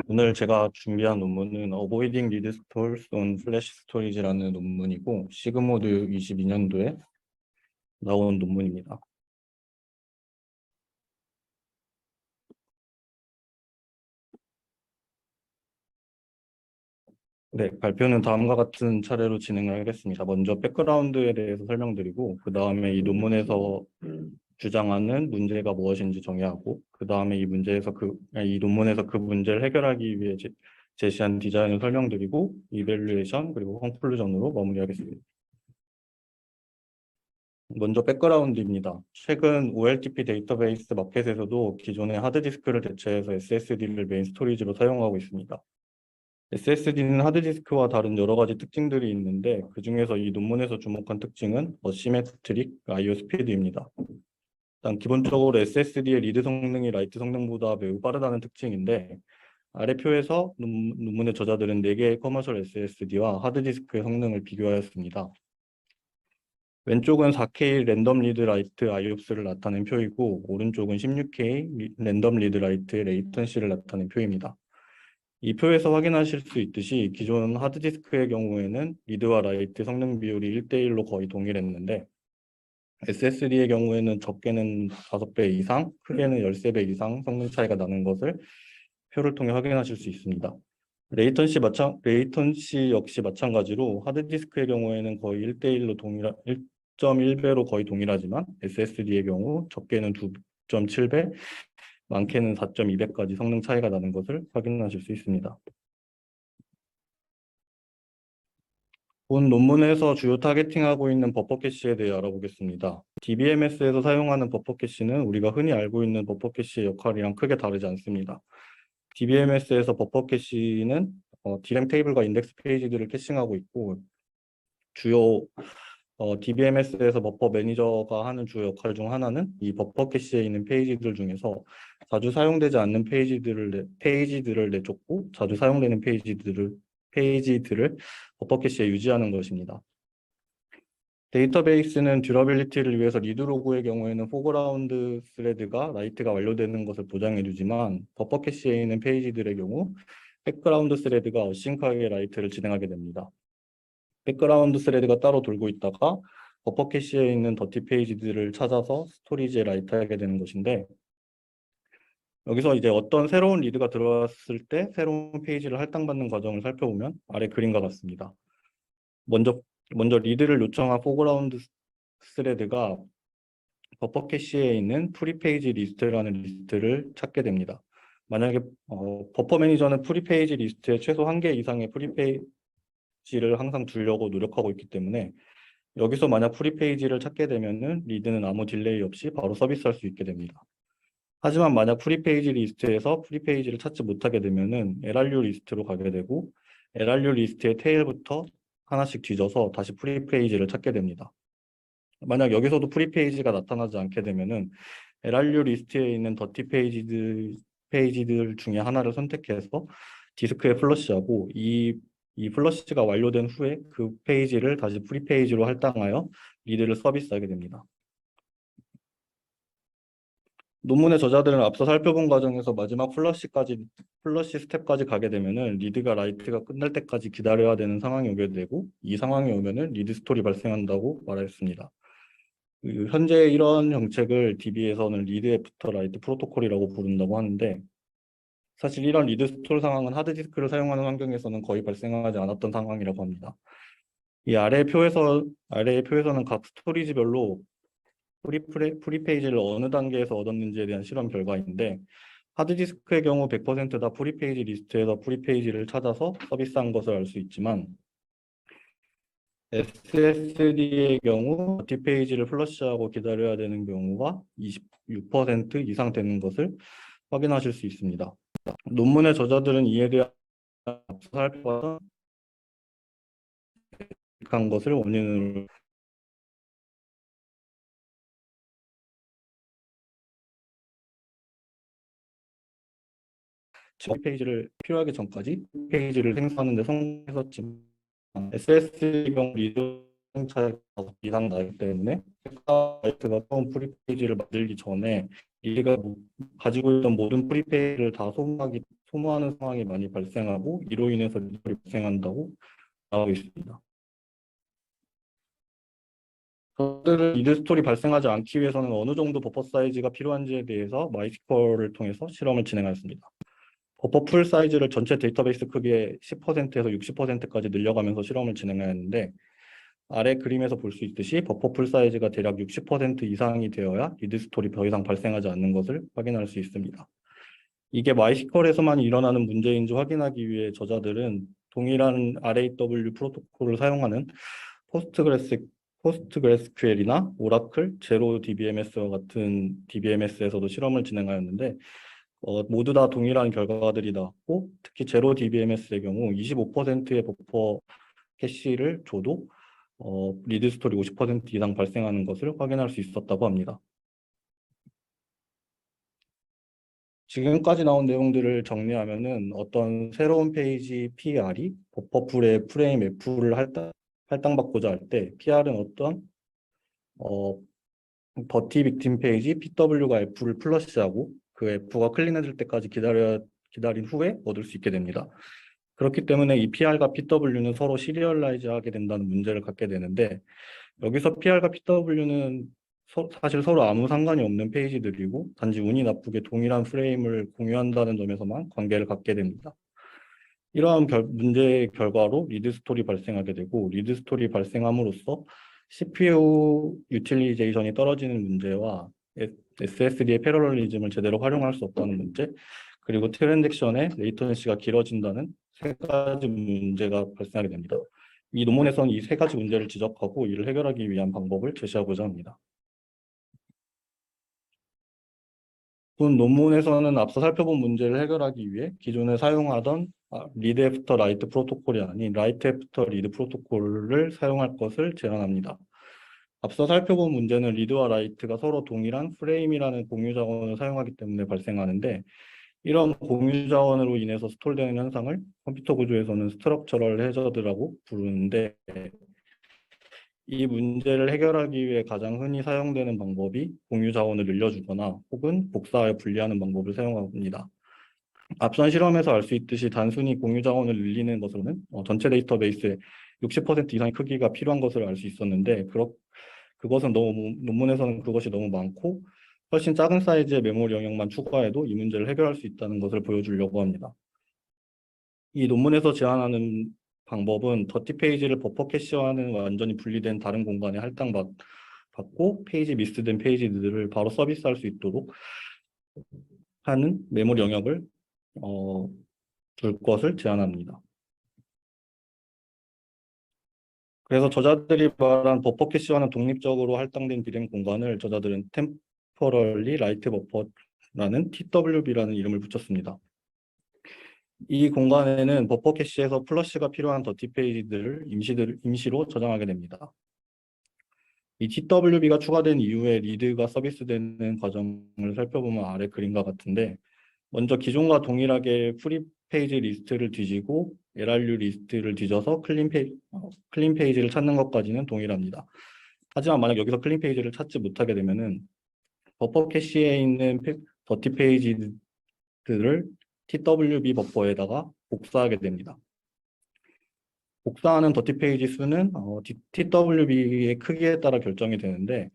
오늘 제가 준비한 논문은 Avoiding Read Stalls on Flash Storage라는 논문이고 시그모드 22년도에 나온 논문입니다. 네, 발표는 다음과 같은 차례로 진행을 하겠습니다. 먼저 백그라운드에 대해서 설명드리고 그 다음에 이 논문에서 주장하는 문제가 무엇인지 정의하고 그 다음에 이 논문에서 그 문제를 해결하기 위해 제시한 디자인을 설명드리고 이밸류에이션 그리고 컨클루전으로 마무리하겠습니다. 먼저 백그라운드입니다. 최근 OLTP 데이터베이스 마켓에서도 기존의 하드디스크를 대체해서 SSD를 메인 스토리지로 사용하고 있습니다. SSD는 하드디스크와 다른 여러 가지 특징들이 있는데 그 중에서 이 논문에서 주목한 특징은 어시메트릭 I/O 스피드입니다. 일단 기본적으로 SSD의 리드 성능이 라이트 성능보다 매우 빠르다는 특징인데 아래 표에서 논문의 저자들은 4개의 커머셜 SSD와 하드디스크의 성능을 비교하였습니다. 왼쪽은 4K 랜덤 리드 라이트 IOPS를 나타낸 표이고 오른쪽은 16K 랜덤 리드 라이트의 레이턴시를 나타낸 표입니다. 이 표에서 확인하실 수 있듯이 기존 하드디스크의 경우에는 리드와 라이트 성능 비율이 1대1로 거의 동일했는데 SSD의 경우에는 적게는 5배 이상, 크게는 13배 이상 성능 차이가 나는 것을 표를 통해 확인하실 수 있습니다. 레이턴시 역시 마찬가지로 하드디스크의 경우에는 거의 1.1배로 거의 동일하지만 SSD의 경우 적게는 2.7배, 많게는 4.2배까지 성능 차이가 나는 것을 확인하실 수 있습니다. 본 논문에서 주요 타겟팅하고 있는 버퍼 캐시에 대해 알아보겠습니다. DBMS에서 사용하는 버퍼 캐시는 우리가 흔히 알고 있는 버퍼 캐시의 역할이랑 크게 다르지 않습니다. DBMS에서 버퍼 캐시는 디램 테이블과 인덱스 페이지들을 캐싱하고 있고 주요 DBMS에서 버퍼 매니저가 하는 주요 역할 중 하나는 이 버퍼 캐시에 있는 페이지들 중에서 자주 사용되지 않는 페이지들을 내쫓고 자주 사용되는 페이지들을 버퍼 캐시에 유지하는 것입니다. 데이터베이스는 듀러빌리티를 위해서 리드 로그의 경우에는 포그라운드 스레드가 라이트가 완료되는 것을 보장해 주지만 버퍼 캐시에 있는 페이지들의 경우 백그라운드 스레드가 어싱크하게 라이트를 진행하게 됩니다. 백그라운드 스레드가 따로 돌고 있다가 버퍼 캐시에 있는 더티 페이지들을 찾아서 스토리지에 라이트하게 되는 것인데 여기서 이제 어떤 새로운 리드가 들어왔을 때 새로운 페이지를 할당받는 과정을 살펴보면 아래 그림과 같습니다. 먼저 리드를 요청한 포그라운드 스레드가 버퍼 캐시에 있는 프리페이지 리스트라는 리스트를 찾게 됩니다. 만약에 버퍼 매니저는 프리페이지 리스트에 최소 1개 이상의 프리페이지를 항상 두려고 노력하고 있기 때문에 여기서 만약 프리페이지를 찾게 되면은 리드는 아무 딜레이 없이 바로 서비스할 수 있게 됩니다. 하지만 만약 프리페이지 리스트에서 프리페이지를 찾지 못하게 되면은 LRU 리스트로 가게 되고 LRU 리스트의 테일부터 하나씩 뒤져서 다시 프리페이지를 찾게 됩니다. 만약 여기서도 프리페이지가 나타나지 않게 되면은 LRU 리스트에 있는 더티 페이지들 중에 하나를 선택해서 디스크에 플러시하고 이 플러시가 완료된 후에 그 페이지를 다시 프리페이지로 할당하여 리드를 서비스하게 됩니다. 논문의 저자들은 앞서 살펴본 과정에서 마지막 플러시 스텝까지 가게 되면은 리드가 라이트가 끝날 때까지 기다려야 되는 상황이 오게 되고 이 상황이 오면은 리드 스토리 발생한다고 말했습니다. 현재 이런 정책을 DB에서는 리드 애프터 라이트 프로토콜이라고 부른다고 하는데 사실 이런 리드 스토리 상황은 하드디스크를 사용하는 환경에서는 거의 발생하지 않았던 상황이라고 합니다. 이 아래의 표에서는 각 스토리지별로 프리페이지를 어느 단계에서 얻었는지에 대한 실험 결과인데 하드디스크의 경우 100%다 프리페이지 리스트에서 프리페이지를 찾아서 서비스한 것을 알 수 있지만 SSD의 경우 뒷페이지를 플러시하고 기다려야 되는 경우가 26% 이상 되는 것을 확인하실 수 있습니다. 논문의 저자들은 이에 대한 앞서 살펴봤던 것을 원인으로 페이지를 필요하기 전까지 페이지를 생성하는 데 성공했었지만 SSD 경우 리드 차이가 이상 나기 때문에 사이트가 처음 프리페이지를 만들기 전에 리드가 가지고 있던 모든 프리페이지를 다 소모하기 소모하는 상황이 많이 발생하고 이로 인해서 리드가 발생한다고 나오고 있습니다. 저들은 리드 스토리 발생하지 않기 위해서는 어느 정도 버퍼 사이즈가 필요한지에 대해서 마이스컬을 통해서 실험을 진행하였습니다. 버퍼 풀 사이즈를 전체 데이터베이스 크기의 10%에서 60%까지 늘려가면서 실험을 진행하였는데 아래 그림에서 볼 수 있듯이 버퍼 풀 사이즈가 대략 60% 이상이 되어야 리드 스토리 더 이상 발생하지 않는 것을 확인할 수 있습니다. 이게 마이스컬에서만 일어나는 문제인지 확인하기 위해 저자들은 동일한 RAW 프로토콜을 사용하는 포스트그레스QL이나 오라클, 제로 DBMS와 같은 DBMS에서도 실험을 진행하였는데 모두 다 동일한 결과들이 나왔고 특히 제로 DBMS의 경우 25%의 버퍼 캐시를 줘도 리드 스토리 50% 이상 발생하는 것을 확인할 수 있었다고 합니다. 지금까지 나온 내용들을 정리하면은 어떤 새로운 페이지 PR이 버퍼풀의 프레임 F를 할당받고자 할 때 PR은 어떤 더티 빅팀 페이지 PW가 F를 플러시하고 그 F가 클린해질 때까지 기다린 후에 얻을 수 있게 됩니다. 그렇기 때문에 이 PR과 PW는 서로 시리얼라이즈 하게 된다는 문제를 갖게 되는데 여기서 PR과 PW는 사실 서로 아무 상관이 없는 페이지들이고 단지 운이 나쁘게 동일한 프레임을 공유한다는 점에서만 관계를 갖게 됩니다. 이러한 문제의 결과로 리드 스토리 발생하게 되고 리드 스토리 발생함으로써 CPU 유틸리제이션이 떨어지는 문제와 SSD의 패러럴리즘을 제대로 활용할 수 없다는 문제, 그리고 트랜잭션의 레이턴시가 길어진다는 세 가지 문제가 발생하게 됩니다. 이 논문에서는 이 세 가지 문제를 지적하고 이를 해결하기 위한 방법을 제시하고자 합니다. 본 논문에서는 앞서 살펴본 문제를 해결하기 위해 기존에 사용하던 리드 애프터 라이트 프로토콜이 아닌 라이트 애프터 리드 프로토콜을 사용할 것을 제안합니다. 앞서 살펴본 문제는 리드와 라이트가 서로 동일한 프레임이라는 공유 자원을 사용하기 때문에 발생하는데 이런 공유 자원으로 인해서 스톨되는 현상을 컴퓨터 구조에서는 스트럭처럴 해저드라고 부르는데 이 문제를 해결하기 위해 가장 흔히 사용되는 방법이 공유 자원을 늘려주거나 혹은 복사하여 분리하는 방법을 사용합니다. 앞선 실험에서 알 수 있듯이 단순히 공유 자원을 늘리는 것으로는 전체 데이터베이스의 60% 이상의 크기가 필요한 것을 알 수 있었는데 그것은 논문에서는 그것이 너무 많고 훨씬 작은 사이즈의 메모리 영역만 추가해도 이 문제를 해결할 수 있다는 것을 보여주려고 합니다. 이 논문에서 제안하는 방법은 더티 페이지를 버퍼 캐시와는 완전히 분리된 다른 공간에 할당받고 페이지 미스된 페이지들을 바로 서비스할 수 있도록 하는 메모리 영역을 줄 것을 제안합니다. 그래서 저자들이 말한 버퍼 캐시와는 독립적으로 할당된 비행 공간을 저자들은 템퍼럴리 라이트 버퍼라는 TWB라는 이름을 붙였습니다. 이 공간에는 버퍼 캐시에서 플러시가 필요한 더티 페이지들을 임시로 저장하게 됩니다. 이 TWB가 추가된 이후에 리드가 서비스되는 과정을 살펴보면 아래 그림과 같은데 먼저 기존과 동일하게 프리 페이지 리스트를 뒤지고 LRU 리스트를 뒤져서 클린 페이지를 찾는 것까지는 동일합니다. 하지만 만약 여기서 클린 페이지를 찾지 못하게 되면은 버퍼 캐시에 있는 더티 페이지들을 TWB 버퍼에다가 복사하게 됩니다. 복사하는 더티 페이지 수는 TWB의 크기에 따라 결정이 되는데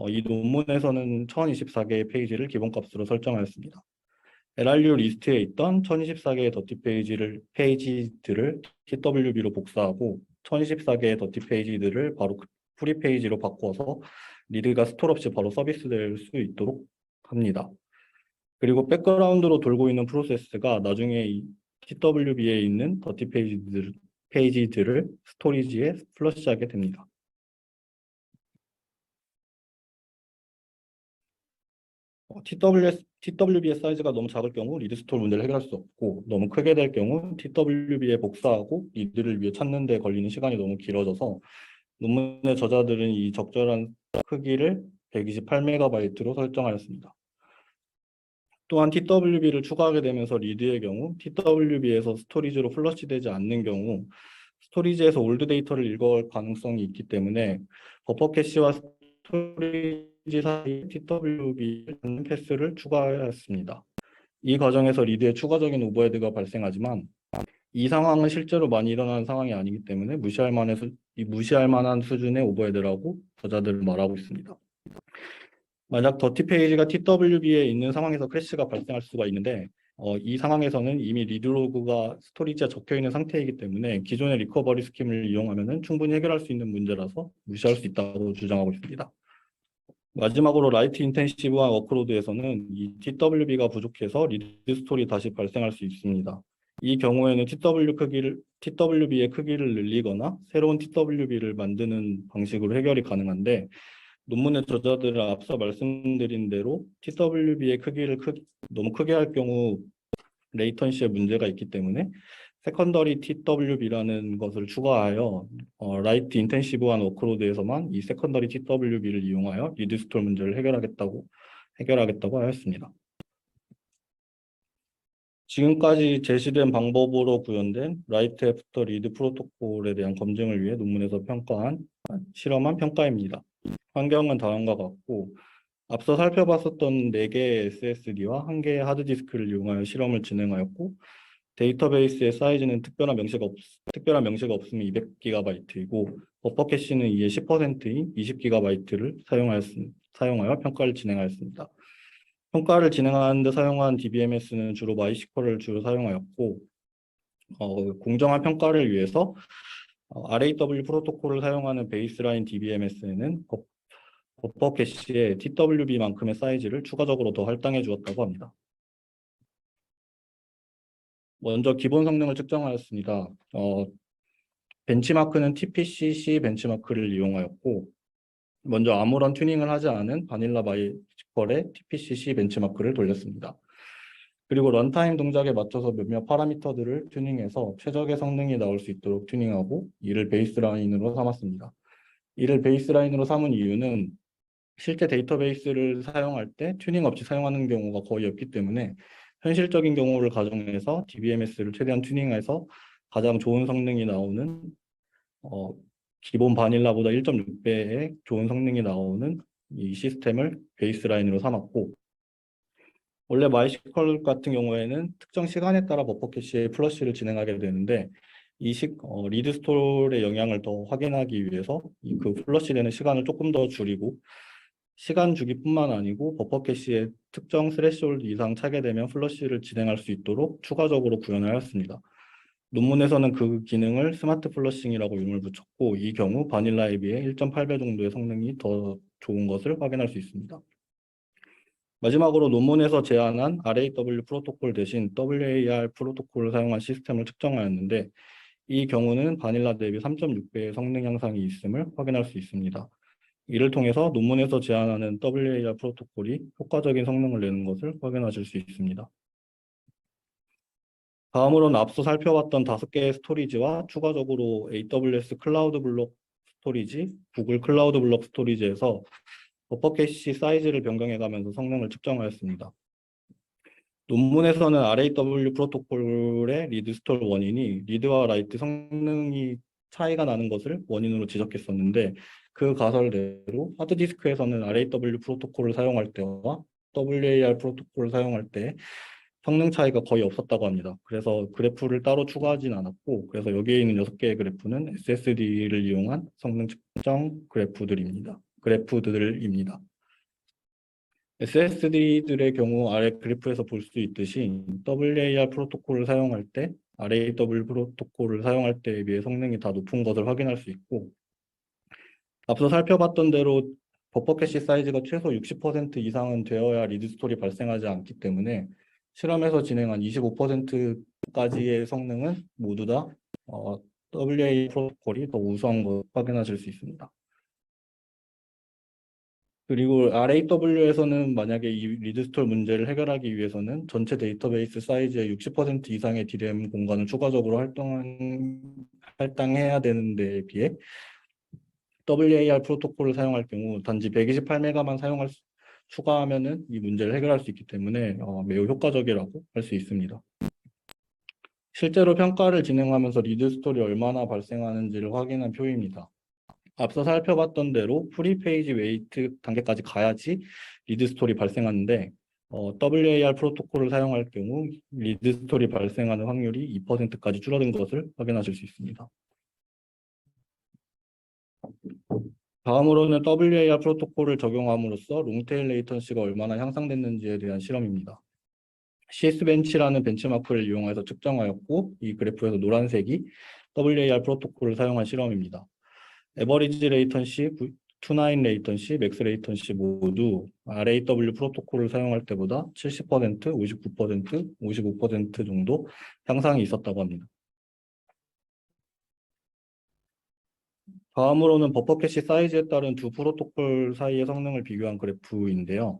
이 논문에서는 1024개의 페이지를 기본값으로 설정하였습니다. LRU 리스트에 있던 1024개의 더티 페이지들을 TWB로 복사하고 1024개의 더티 페이지들을 바로 프리 페이지로 바꿔서 리드가 스토어 없이 바로 서비스될 수 있도록 합니다. 그리고 백그라운드로 돌고 있는 프로세스가 나중에 이 TWB에 있는 더티 페이지들을 스토리지에 플러시하게 됩니다. TWB의 사이즈가 너무 작을 경우 리드 스토어 문제를 해결할 수 없고 너무 크게 될 경우 TWB에 복사하고 리드를 위해 찾는 데 걸리는 시간이 너무 길어져서 논문의 저자들은 이 적절한 크기를 128MB로 설정하였습니다. 또한 TWB를 추가하게 되면서 리드의 경우 TWB에서 스토리지로 플러시되지 않는 경우 스토리지에서 올드 데이터를 읽을 가능성이 있기 때문에 버퍼 캐시와 스토리지 사이 TWB 패스를 추가하였습니다. 이 과정에서 리드에 추가적인 오버헤드가 발생하지만 이 상황은 실제로 많이 일어나는 상황이 아니기 때문에 무시할 만한 수준의 오버헤드라고 저자들은 말하고 있습니다. 만약 더티 페이지가 TWB에 있는 상황에서 크래시가 발생할 수가 있는데 이 상황에서는 이미 리드 로그가 스토리지에 적혀 있는 상태이기 때문에 기존의 리커버리 스킴을 이용하면 충분히 해결할 수 있는 문제라서 무시할 수 있다고 주장하고 있습니다. 마지막으로 라이트 인텐시브한 워크로드에서는 이 TWB가 부족해서 리드 스토리 다시 발생할 수 있습니다. 이 경우에는 TWB의 크기를 늘리거나 새로운 TWB를 만드는 방식으로 해결이 가능한데 논문의 저자들은 앞서 말씀드린 대로 TWB의 크기를 너무 크게 할 경우 레이턴시에 문제가 있기 때문에 세컨더리 TWB라는 것을 추가하여 라이트 인텐시브한 워크로드에서만 이 세컨더리 TWB를 이용하여 리드 스토어 문제를 해결하겠다고 하였습니다. 지금까지 제시된 방법으로 구현된 라이트 애프터 리드 프로토콜에 대한 검증을 위해 논문에서 실험한 평가입니다. 환경은 다음과 같고 앞서 살펴봤었던 4개의 SSD와 1개의 하드디스크를 이용하여 실험을 진행하였고 데이터베이스의 사이즈는 특별한 명시가 없으면 200GB이고 버퍼 캐시는 이의 10%인 20GB를 사용하여 평가를 진행하였습니다. 평가를 진행하는 데 사용한 DBMS는 주로 마이시컬을 주로 사용하였고 공정한 평가를 위해서 RAW 프로토콜을 사용하는 베이스라인 DBMS에는 버퍼 캐시의 TWB만큼의 사이즈를 추가적으로 더 할당해 주었다고 합니다. 먼저 기본 성능을 측정하였습니다. 벤치마크는 TPCC 벤치마크를 이용하였고 먼저 아무런 튜닝을 하지 않은 바닐라 마이시컬의 TPCC 벤치마크를 돌렸습니다. 그리고 런타임 동작에 맞춰서 몇몇 파라미터들을 튜닝해서 최적의 성능이 나올 수 있도록 튜닝하고 이를 베이스라인으로 삼았습니다. 이를 베이스라인으로 삼은 이유는 실제 데이터베이스를 사용할 때 튜닝 없이 사용하는 경우가 거의 없기 때문에 현실적인 경우를 가정해서 DBMS를 최대한 튜닝해서 가장 좋은 성능이 나오는 기본 바닐라보다 1.6배의 좋은 성능이 나오는 이 시스템을 베이스라인으로 삼았고 원래 마이시컬 같은 경우에는 특정 시간에 따라 버퍼 캐시의 플러시를 진행하게 되는데 리드 스토어의 영향을 더 확인하기 위해서 그 플러시 되는 시간을 조금 더 줄이고 시간 주기뿐만 아니고 버퍼 캐시의 특정 스레시홀드 이상 차게 되면 플러시를 진행할 수 있도록 추가적으로 구현하였습니다. 논문에서는 그 기능을 스마트 플러싱이라고 이름을 붙였고 이 경우 바닐라에 비해 1.8배 정도의 성능이 더 좋은 것을 확인할 수 있습니다. 마지막으로 논문에서 제안한 RAW 프로토콜 대신 WAR 프로토콜을 사용한 시스템을 측정하였는데 이 경우는 바닐라 대비 3.6배의 성능 향상이 있음을 확인할 수 있습니다. 이를 통해서 논문에서 제안하는 WAR 프로토콜이 효과적인 성능을 내는 것을 확인하실 수 있습니다. 다음으로는 앞서 살펴봤던 5개의 스토리지와 추가적으로 AWS 클라우드 블록 스토리지, 구글 클라우드 블록 스토리지에서 버퍼 캐시 사이즈를 변경해가면서 성능을 측정하였습니다. 논문에서는 RAW 프로토콜의 리드 스토어 원인이 리드와 라이트 성능이 차이가 나는 것을 원인으로 지적했었는데 그 가설대로 하드디스크에서는 RAW 프로토콜을 사용할 때와 WAR 프로토콜을 사용할 때 성능 차이가 거의 없었다고 합니다. 그래서 그래프를 따로 추가하진 않았고 그래서 여기에 있는 6개의 그래프는 SSD를 이용한 성능 측정 그래프들입니다. SSD들의 경우 아래 그래프에서 볼 수 있듯이 WAR 프로토콜을 사용할 때 RAW 프로토콜을 사용할 때에 비해 성능이 다 높은 것을 확인할 수 있고 앞서 살펴봤던 대로 버퍼 캐시 사이즈가 최소 60% 이상은 되어야 리드 스토리 발생하지 않기 때문에 실험에서 진행한 25%까지의 성능은 모두 다 WAR 프로토콜이 더 우수한 걸 확인하실 수 있습니다. 그리고 RAW에서는 만약에 이 리드스토어 문제를 해결하기 위해서는 전체 데이터베이스 사이즈의 60% 이상의 DRAM 공간을 추가적으로 할당해야 되는 데에 비해 WAR 프로토콜을 사용할 경우 단지 128메가만 추가하면은 이 문제를 해결할 수 있기 때문에 매우 효과적이라고 할 수 있습니다. 실제로 평가를 진행하면서 리드 스토리 얼마나 발생하는지를 확인한 표입니다. 앞서 살펴봤던 대로 프리 페이지 웨이트 단계까지 가야지 리드 스토리 발생하는데 WAR 프로토콜을 사용할 경우 리드 스토리 발생하는 확률이 2%까지 줄어든 것을 확인하실 수 있습니다. 다음으로는 WAR 프로토콜을 적용함으로써 롱테일 레이턴시가 얼마나 향상됐는지에 대한 실험입니다. CS벤치라는 벤치마크를 이용해서 측정하였고, 이 그래프에서 노란색이 WAR 프로토콜을 사용한 실험입니다. 에버리지 레이턴시, 투나인 레이턴시, 맥스 레이턴시 모두 RAW 프로토콜을 사용할 때보다 70%, 59%, 55% 정도 향상이 있었다고 합니다. 다음으로는 버퍼 캐시 사이즈에 따른 두 프로토콜 사이의 성능을 비교한 그래프인데요.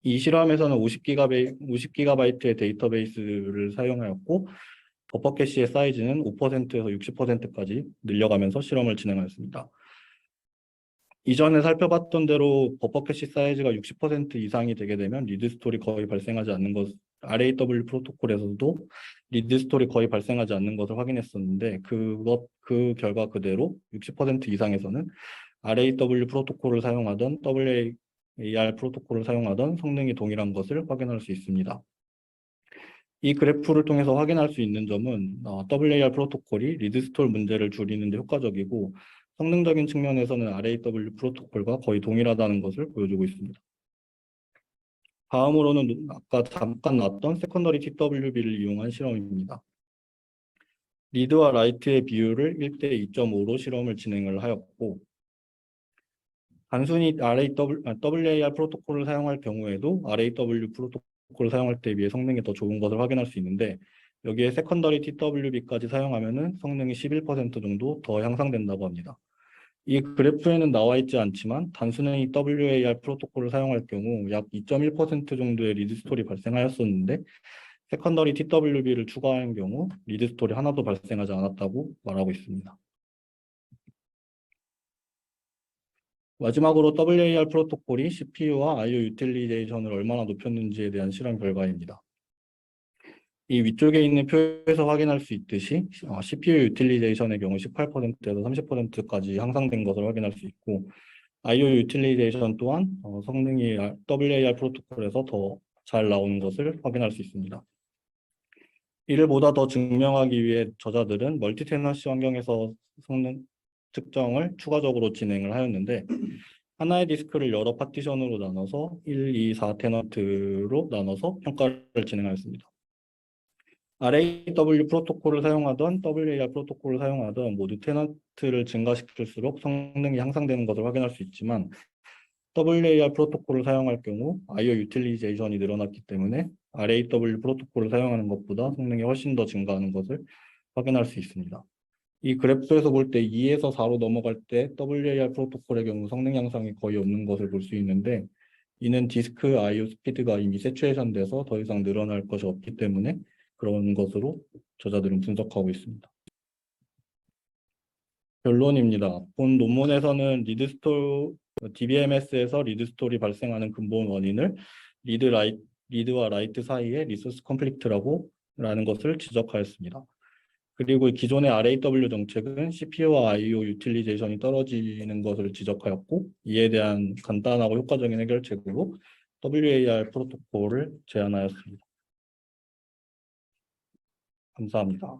이 실험에서는 50GB의 데이터베이스를 사용하였고, 버퍼 캐시의 사이즈는 5%에서 60%까지 늘려가면서 실험을 진행하였습니다. 이전에 살펴봤던 대로 버퍼 캐시 사이즈가 60% 이상이 되게 되면 리드 스토리 거의 발생하지 않는 것, RAW 프로토콜에서도 리드 스토리 거의 발생하지 않는 것을 확인했었는데 그 결과 그대로 60% 이상에서는 RAW 프로토콜을 사용하던 WAR 프로토콜을 사용하던 성능이 동일한 것을 확인할 수 있습니다. 이 그래프를 통해서 확인할 수 있는 점은 WAR 프로토콜이 리드 스토리 문제를 줄이는 데 효과적이고 성능적인 측면에서는 RAW 프로토콜과 거의 동일하다는 것을 보여주고 있습니다. 다음으로는 아까 잠깐 나왔던 세컨더리 TWB를 이용한 실험입니다. 리드와 라이트의 비율을 1대 2.5로 실험을 진행을 하였고, 단순히 WAR 프로토콜을 사용할 경우에도 RAW 프로토콜을 사용할 때에 비해 성능이 더 좋은 것을 확인할 수 있는데, 여기에 세컨더리 TWB까지 사용하면 성능이 11% 정도 더 향상된다고 합니다. 이 그래프에는 나와 있지 않지만 단순히 WAR 프로토콜을 사용할 경우 약 2.1% 정도의 리드 스토리 발생하였었는데 세컨더리 TWB를 추가한 경우 리드 스토리 하나도 발생하지 않았다고 말하고 있습니다. 마지막으로 WAR 프로토콜이 CPU와 IO 유틸리제이션을 얼마나 높였는지에 대한 실험 결과입니다. 이 위쪽에 있는 표에서 확인할 수 있듯이 CPU 유틸리제이션의 경우 18%에서 30%까지 향상된 것을 확인할 수 있고 IO 유틸리제이션 또한 성능이 WAR 프로토콜에서 더 잘 나오는 것을 확인할 수 있습니다. 이를 보다 더 증명하기 위해 저자들은 멀티 테넌시 환경에서 성능 측정을 추가적으로 진행을 하였는데 하나의 디스크를 여러 파티션으로 나눠서 1, 2, 4 테넌트로 나눠서 평가를 진행하였습니다. RAW 프로토콜을 사용하던 WAR 프로토콜을 사용하던 모두 테넌트를 증가시킬수록 성능이 향상되는 것을 확인할 수 있지만 WAR 프로토콜을 사용할 경우 IO 유틸리제이션이 늘어났기 때문에 RAW 프로토콜을 사용하는 것보다 성능이 훨씬 더 증가하는 것을 확인할 수 있습니다. 이 그래프에서 볼 때 2에서 4로 넘어갈 때 WAR 프로토콜의 경우 성능 향상이 거의 없는 것을 볼 수 있는데 이는 디스크 IO 스피드가 이미 세츄레이션 돼서 더 이상 늘어날 것이 없기 때문에 그런 것으로 저자들은 분석하고 있습니다. 결론입니다. 본 논문에서는 DBMS에서 리드 스토리 발생하는 근본 원인을 리드와 라이트 사이의 리소스 컴플릭트라고 라는 것을 지적하였습니다. 그리고 기존의 RAW 정책은 CPU와 IO 유틸리제이션이 떨어지는 것을 지적하였고 이에 대한 간단하고 효과적인 해결책으로 WAR 프로토콜을 제안하였습니다. 감사합니다.